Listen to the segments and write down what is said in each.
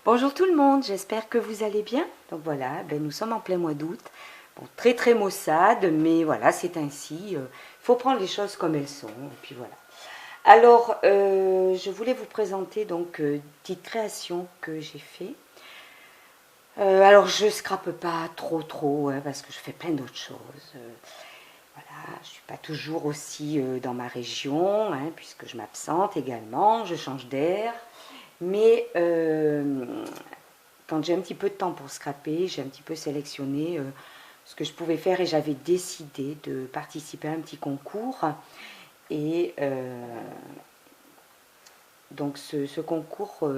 Bonjour tout le monde, j'espère que vous allez bien. Donc voilà, nous sommes en plein mois d'août. Bon, très très maussade, mais voilà, c'est ainsi. Il faut prendre les choses comme elles sont. Et puis voilà. Alors, je voulais vous présenter donc une petite création que j'ai fait. Alors, je scrape pas trop, hein, parce que je fais plein d'autres choses. Voilà, je suis pas toujours aussi dans ma région, hein, puisque je m'absente également, je change d'air. Mais quand j'ai un petit peu de temps pour scraper, j'ai un petit peu sélectionné ce que je pouvais faire et j'avais décidé de participer à un petit concours. Et donc ce concours,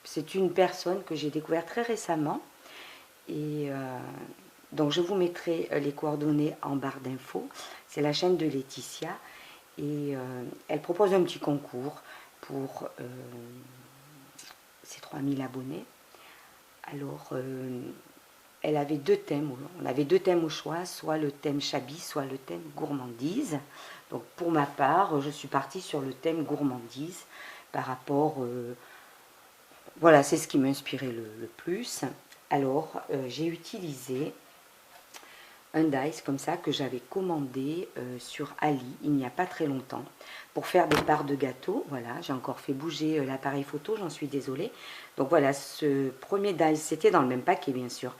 c'est une personne que j'ai découvert très récemment. Et donc je vous mettrai les coordonnées en barre d'infos. C'est la chaîne de Laetitia. Et elle propose un petit concours pour ses 3000 abonnés. Alors, elle avait deux thèmes, on avait deux thèmes au choix, soit le thème Chabi, soit le thème gourmandise. Donc pour ma part, je suis partie sur le thème gourmandise par rapport, voilà, c'est ce qui m'inspirait le plus. Alors j'ai utilisé un dice comme ça que j'avais commandé sur Ali il n'y a pas très longtemps pour faire des parts de gâteau. Voilà, j'ai encore fait bouger l'appareil photo, j'en suis désolée. Donc voilà, ce premier dice, c'était dans le même paquet bien sûr,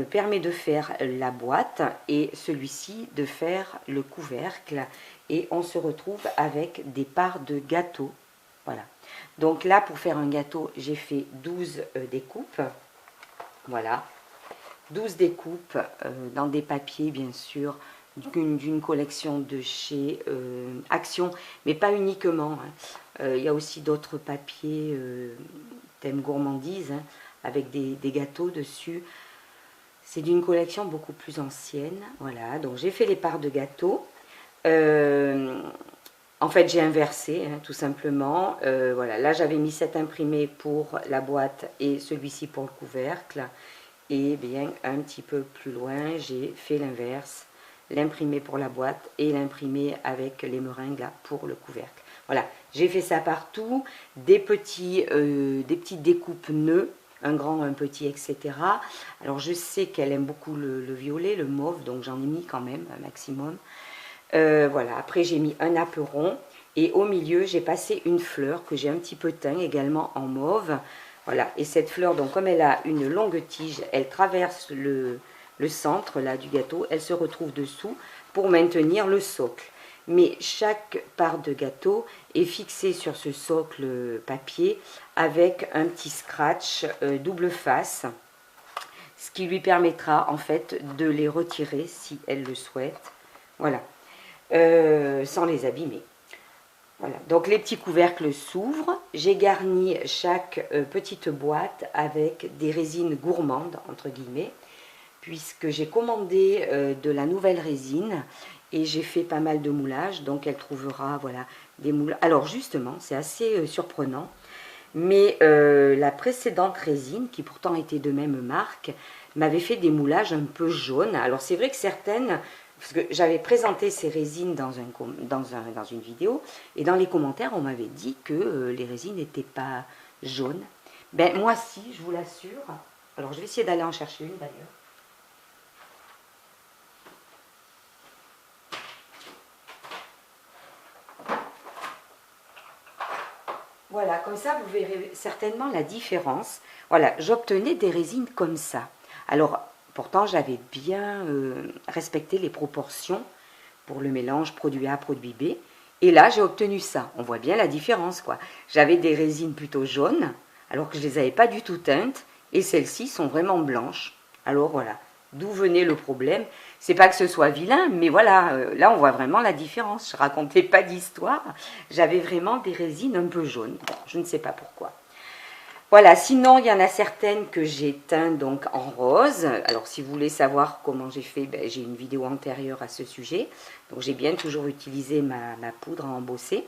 permet de faire la boîte et celui-ci de faire le couvercle et on se retrouve avec des parts de gâteau. Voilà, donc là pour faire un gâteau j'ai fait 12 découpes. Voilà, 12 découpes dans des papiers bien sûr d'une collection de chez Action, mais pas uniquement, hein. Il y a aussi d'autres papiers thème gourmandise, hein, avec des gâteaux dessus. C'est d'une collection beaucoup plus ancienne. Voilà, donc j'ai fait les parts de gâteaux. En fait, j'ai inversé, hein, tout simplement. Voilà, là, j'avais mis cet imprimé pour la boîte et celui-ci pour le couvercle. Et bien, un petit peu plus loin, j'ai fait l'inverse. L'imprimé pour la boîte et l'imprimé avec les meringues là, pour le couvercle. Voilà, j'ai fait ça partout. Des petites découpes nœuds. Un grand, un petit, etc. Alors je sais qu'elle aime beaucoup le violet, le mauve, donc j'en ai mis quand même un maximum. Voilà, après j'ai mis un aperon et au milieu j'ai passé une fleur que j'ai un petit peu teint également en mauve. Voilà, et cette fleur, donc comme elle a une longue tige, elle traverse le centre là du gâteau, elle se retrouve dessous pour maintenir le socle. Mais chaque part de gâteau est fixée sur ce socle papier avec un petit scratch double face, ce qui lui permettra en fait de les retirer si elle le souhaite, voilà, sans les abîmer. Voilà, donc les petits couvercles s'ouvrent. J'ai garni chaque petite boîte avec des résines gourmandes, entre guillemets, puisque j'ai commandé de la nouvelle résine et j'ai fait pas mal de moulages, donc elle trouvera voilà, des moulages. Alors justement, c'est assez surprenant, mais la précédente résine, qui pourtant était de même marque, m'avait fait des moulages un peu jaunes. Alors c'est vrai que certaines, parce que j'avais présenté ces résines dans une vidéo, et dans les commentaires, on m'avait dit que les résines n'étaient pas jaunes. Ben moi si, je vous l'assure. Alors je vais essayer d'aller en chercher une d'ailleurs. Voilà, comme ça vous verrez certainement la différence. Voilà, j'obtenais des résines comme ça. Alors, pourtant j'avais bien respecté les proportions pour le mélange produit A, produit B. Et là, j'ai obtenu ça. On voit bien la différence, quoi. J'avais des résines plutôt jaunes, alors que je ne les avais pas du tout teintes. Et celles-ci sont vraiment blanches. Alors voilà, d'où venait le problème. C'est pas que ce soit vilain, mais voilà, là on voit vraiment la différence. Je racontais pas d'histoire. J'avais vraiment des résines un peu jaunes. Bon, je ne sais pas pourquoi. Voilà, sinon il y en a certaines que j'ai teintes donc en rose. Alors si vous voulez savoir comment j'ai fait, ben, j'ai une vidéo antérieure à ce sujet. Donc j'ai bien toujours utilisé ma poudre à embosser.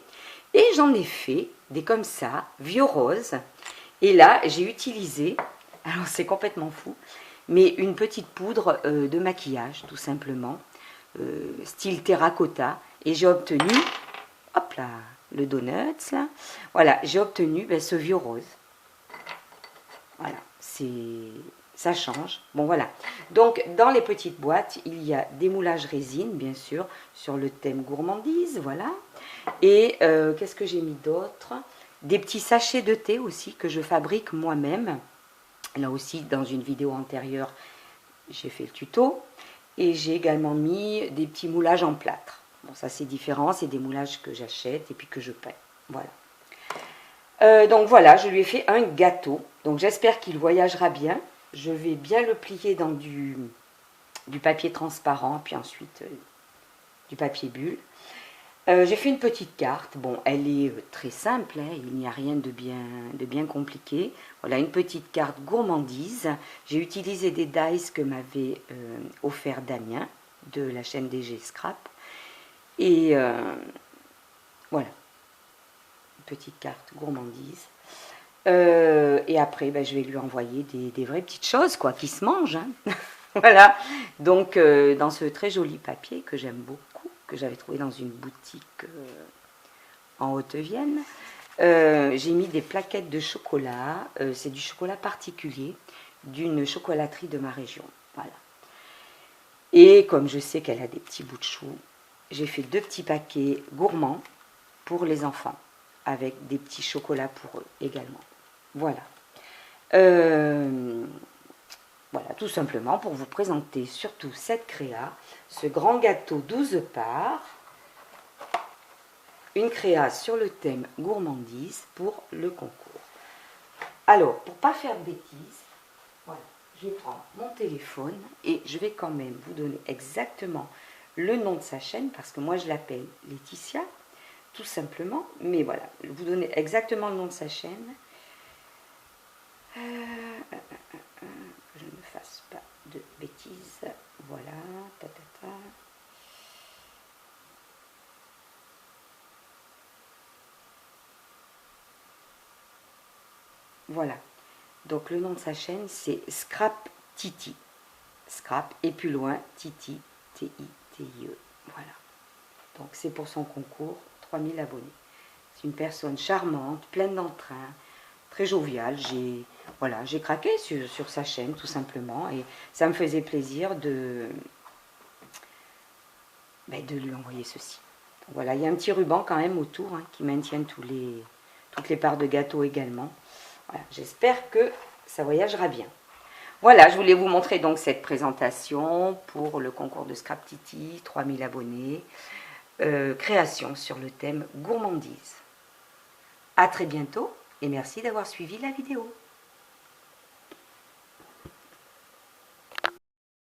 Et j'en ai fait des comme ça, vieux rose. Et là j'ai utilisé, alors c'est complètement fou, mais une petite poudre de maquillage tout simplement, style terracotta. Et j'ai obtenu, hop là, le donut là. Voilà, j'ai obtenu ben, ce vieux rose. Voilà, ça change. Bon, voilà. Donc, dans les petites boîtes, il y a des moulages résine, bien sûr, sur le thème gourmandise, voilà. Et qu'est-ce que j'ai mis d'autre? Des petits sachets de thé aussi que je fabrique moi-même. Là aussi, dans une vidéo antérieure, j'ai fait le tuto. Et j'ai également mis des petits moulages en plâtre. Bon, ça c'est différent, c'est des moulages que j'achète et puis que je peins. Voilà. Donc voilà, je lui ai fait un gâteau. Donc j'espère qu'il voyagera bien. Je vais bien le plier dans du papier transparent, puis ensuite du papier bulle. J'ai fait une petite carte. Bon, elle est très simple, hein, il n'y a rien de bien compliqué. Voilà, une petite carte gourmandise. J'ai utilisé des dies que m'avait offert Damien de la chaîne DG Scrap. Et voilà, une petite carte gourmandise. Et après, ben, je vais lui envoyer des vraies petites choses, quoi, qui se mangent. Hein. Voilà, donc dans ce très joli papier que j'aime beaucoup, que j'avais trouvé dans une boutique en Haute-Vienne, j'ai mis des plaquettes de chocolat. C'est du chocolat particulier d'une chocolaterie de ma région. Voilà. Et comme je sais qu'elle a des petits bouts de chou, j'ai fait 2 petits paquets gourmands pour les enfants, avec des petits chocolats pour eux également. Voilà. Voilà, tout simplement pour vous présenter surtout cette créa, ce grand gâteau 12 parts, une créa sur le thème gourmandise pour le concours. Alors, pour ne pas faire de bêtises, voilà, je prends mon téléphone et je vais quand même vous donner exactement le nom de sa chaîne, parce que moi je l'appelle Laetitia, tout simplement, mais voilà, vous donner exactement le nom de sa chaîne. Que je ne fasse pas de bêtises. Voilà. Ta, ta, ta. Voilà. Donc le nom de sa chaîne, c'est Scrap Titi. Scrap et plus loin, Titi, T-I-T-I-E. Voilà. Donc c'est pour son concours, 3000 abonnés. C'est une personne charmante, pleine d'entrain, très joviale. Voilà, j'ai craqué sur sa chaîne tout simplement et ça me faisait plaisir de lui envoyer ceci. Voilà, il y a un petit ruban quand même autour hein, qui maintiennent toutes les parts de gâteau également. Voilà, j'espère que ça voyagera bien. Voilà, je voulais vous montrer donc cette présentation pour le concours de Scrap Titi, 3000 abonnés, création sur le thème gourmandise. À très bientôt et merci d'avoir suivi la vidéo.